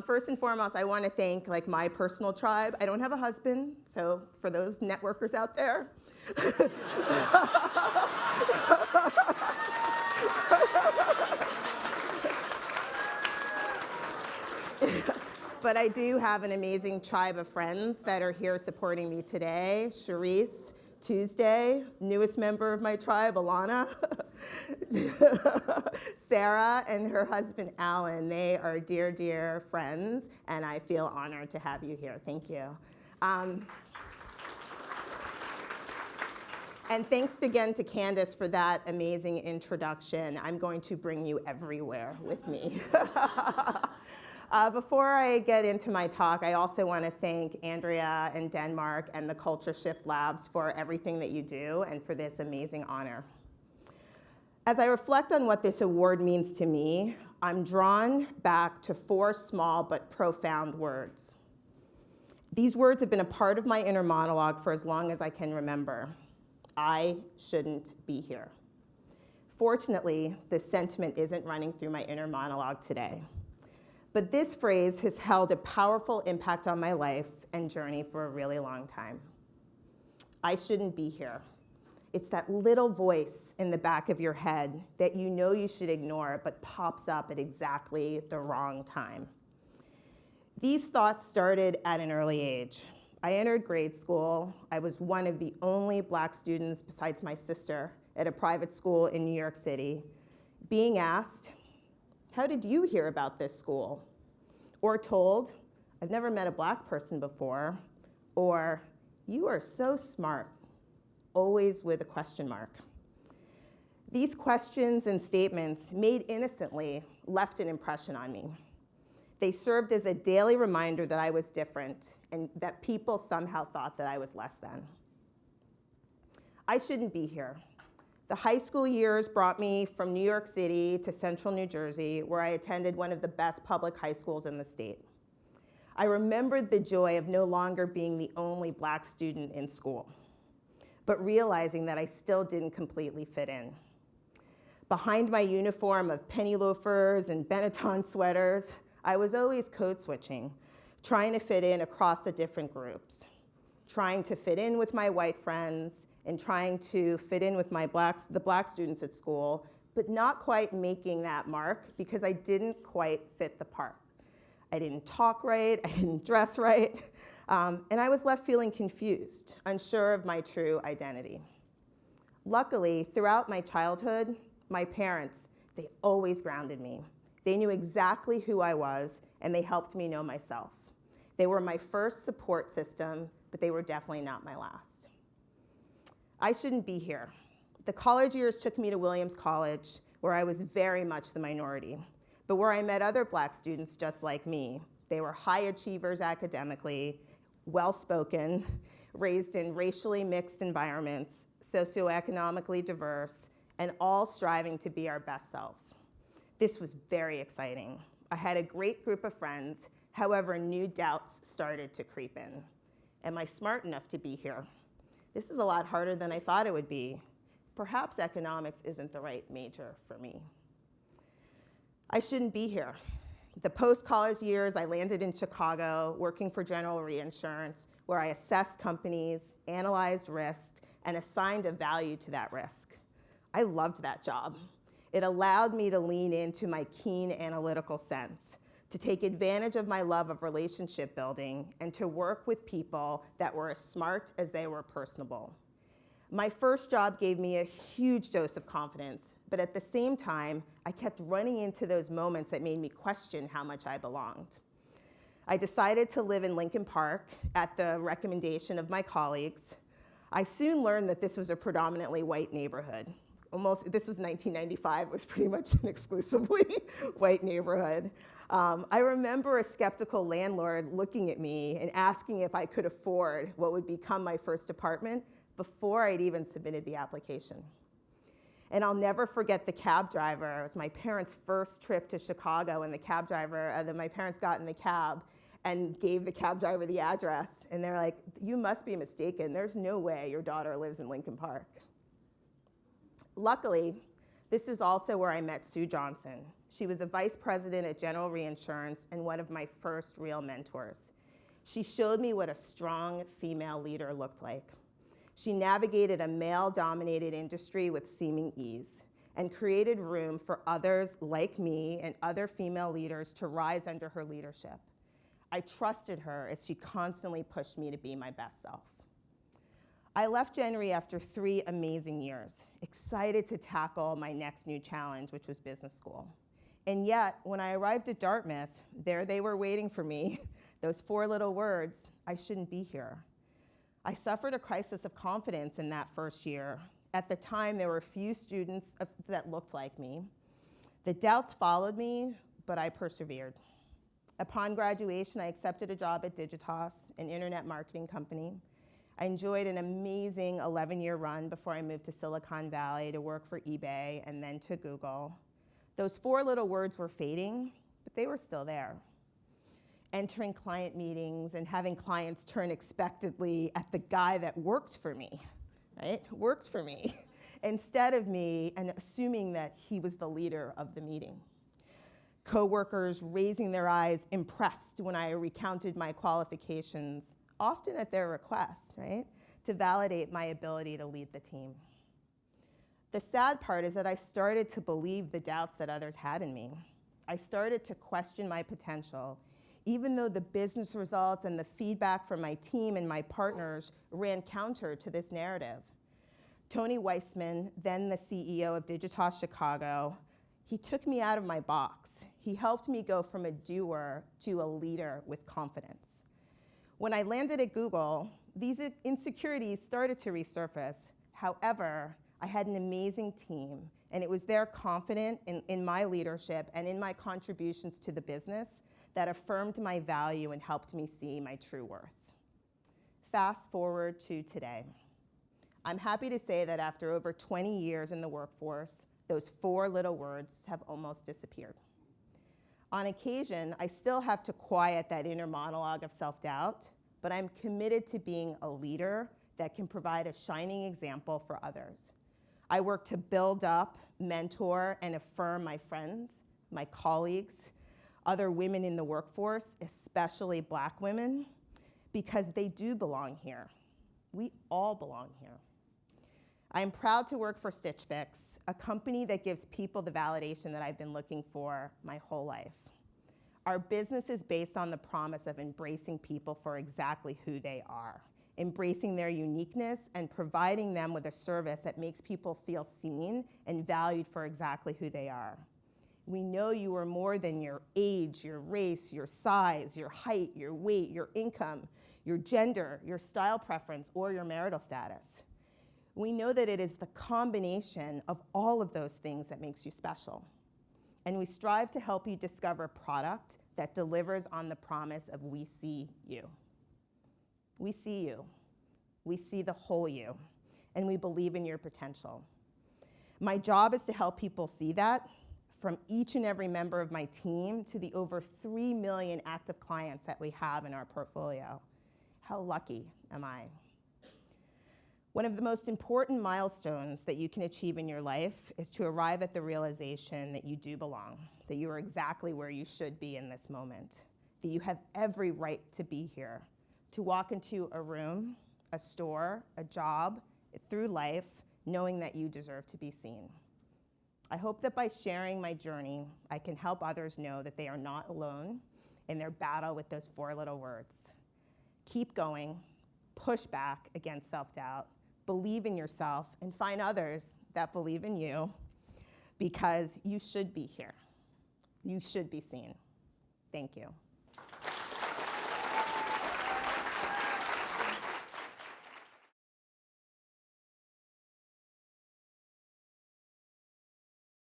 First and foremost, I want to thank my personal tribe. I don't have a husband, so for those networkers out there. But I do have an amazing tribe of friends that are here supporting me today. Charisse, Tuesday, newest member of my tribe, Alana. Sarah and her husband, Alan, they are dear, dear friends, and I feel honored to have you here. Thank you. And thanks again to Candace for that amazing introduction. I'm going to bring you everywhere with me. Before I get into my talk, I also want to thank Andrea and Denmark and the Culture Shift Labs for everything that you do and for this amazing honor. As I reflect on what this award means to me, I'm drawn back to 4 small but profound words. These words have been a part of my inner monologue for as long as I can remember. I shouldn't be here. Fortunately, this sentiment isn't running through my inner monologue today. But this phrase has held a powerful impact on my life and journey for a really long time. I shouldn't be here. It's that little voice in the back of your head that you know you should ignore but pops up at exactly the wrong time. These thoughts started at an early age. I entered grade school. I was one of the only Black students besides my sister at a private school in New York City, being asked, "How did you hear about this school?" Or told, "I've never met a Black person before," or "You are so smart," always with a question mark. These questions and statements, made innocently, left an impression on me. They served as a daily reminder that I was different and that people somehow thought that I was less than. I shouldn't be here. The high school years brought me from New York City to central New Jersey, where I attended one of the best public high schools in the state. I remembered the joy of no longer being the only Black student in school, but realizing that I still didn't completely fit in. Behind my uniform of penny loafers and Benetton sweaters, I was always code switching, trying to fit in across the different groups, trying to fit in with my white friends and trying to fit in with the Black students at school, but not quite making that mark because I didn't quite fit the part. I didn't talk right, I didn't dress right, and I was left feeling confused, unsure of my true identity. Luckily, throughout my childhood, my parents, they always grounded me. They knew exactly who I was, and they helped me know myself. They were my first support system, but they were definitely not my last. I shouldn't be here. The college years took me to Williams College, where I was very much the minority, but where I met other Black students just like me. They were high achievers academically, well-spoken, raised in racially mixed environments, socioeconomically diverse, and all striving to be our best selves. This was very exciting. I had a great group of friends. However, new doubts started to creep in. Am I smart enough to be here? This is a lot harder than I thought it would be. Perhaps economics isn't the right major for me. I shouldn't be here. The post-college years, I landed in Chicago working for General Reinsurance, where I assessed companies, analyzed risk, and assigned a value to that risk. I loved that job. It allowed me to lean into my keen analytical sense, to take advantage of my love of relationship building, and to work with people that were as smart as they were personable. My first job gave me a huge dose of confidence, but at the same time, I kept running into those moments that made me question how much I belonged. I decided to live in Lincoln Park at the recommendation of my colleagues. I soon learned that this was a predominantly white neighborhood. This was 1995, it was pretty much an exclusively white neighborhood. I remember a skeptical landlord looking at me and asking if I could afford what would become my first apartment before I'd even submitted the application. And I'll never forget the cab driver. It was my parents' first trip to Chicago, and the cab driver, my parents got in the cab and gave the cab driver the address. And they're like, "You must be mistaken. There's no way your daughter lives in Lincoln Park." Luckily, This is also where I met Sue Johnson. She was a vice president at General Reinsurance and one of my first real mentors. She showed me what a strong female leader looked like. She navigated a male-dominated industry with seeming ease and created room for others like me and other female leaders to rise under her leadership. I trusted her as she constantly pushed me to be my best self. I left Gen Re after 3 amazing years, excited to tackle my next new challenge, which was business school. And yet, when I arrived at Dartmouth, there they were waiting for me, those 4 little words, I shouldn't be here. I suffered a crisis of confidence in that first year. At the time, there were few students that looked like me. The doubts followed me, but I persevered. Upon graduation, I accepted a job at Digitas, an internet marketing company. I enjoyed an amazing 11-year run before I moved to Silicon Valley to work for eBay and then to Google. Those 4 little words were fading, but they were still there. Entering client meetings and having clients turn expectantly at the guy that worked for me, right? Worked for me, instead of me, and assuming that he was the leader of the meeting. Coworkers raising their eyes, impressed when I recounted my qualifications, often at their request, right? To validate my ability to lead the team. The sad part is that I started to believe the doubts that others had in me. I started to question my potential, even though the business results and the feedback from my team and my partners ran counter to this narrative. Tony Weissman, then the CEO of Digitas Chicago, he took me out of my box. He helped me go from a doer to a leader with confidence. When I landed at Google, these insecurities started to resurface. However, I had an amazing team, and it was their confidence in my leadership and in my contributions to the business that affirmed my value and helped me see my true worth. Fast forward to today. I'm happy to say that after over 20 years in the workforce, those 4 little words have almost disappeared. On occasion, I still have to quiet that inner monologue of self-doubt, but I'm committed to being a leader that can provide a shining example for others. I work to build up, mentor, and affirm my friends, my colleagues, other women in the workforce, especially Black women, because they do belong here. We all belong here. I am proud to work for Stitch Fix, a company that gives people the validation that I've been looking for my whole life. Our business is based on the promise of embracing people for exactly who they are, embracing their uniqueness and providing them with a service that makes people feel seen and valued for exactly who they are. We know you are more than your age, your race, your size, your height, your weight, your income, your gender, your style preference, or your marital status. We know that it is the combination of all of those things that makes you special. And we strive to help you discover a product that delivers on the promise of we see you. We see you. We see the whole you. And we believe in your potential. My job is to help people see that, from each and every member of my team to the over 3 million active clients that we have in our portfolio. How lucky am I? One of the most important milestones that you can achieve in your life is to arrive at the realization that you do belong, that you are exactly where you should be in this moment, that you have every right to be here, to walk into a room, a store, a job, through life, knowing that you deserve to be seen. I hope that by sharing my journey, I can help others know that they are not alone in their battle with those 4 little words. Keep going, push back against self-doubt, believe in yourself, and find others that believe in you, because you should be here. You should be seen. Thank you.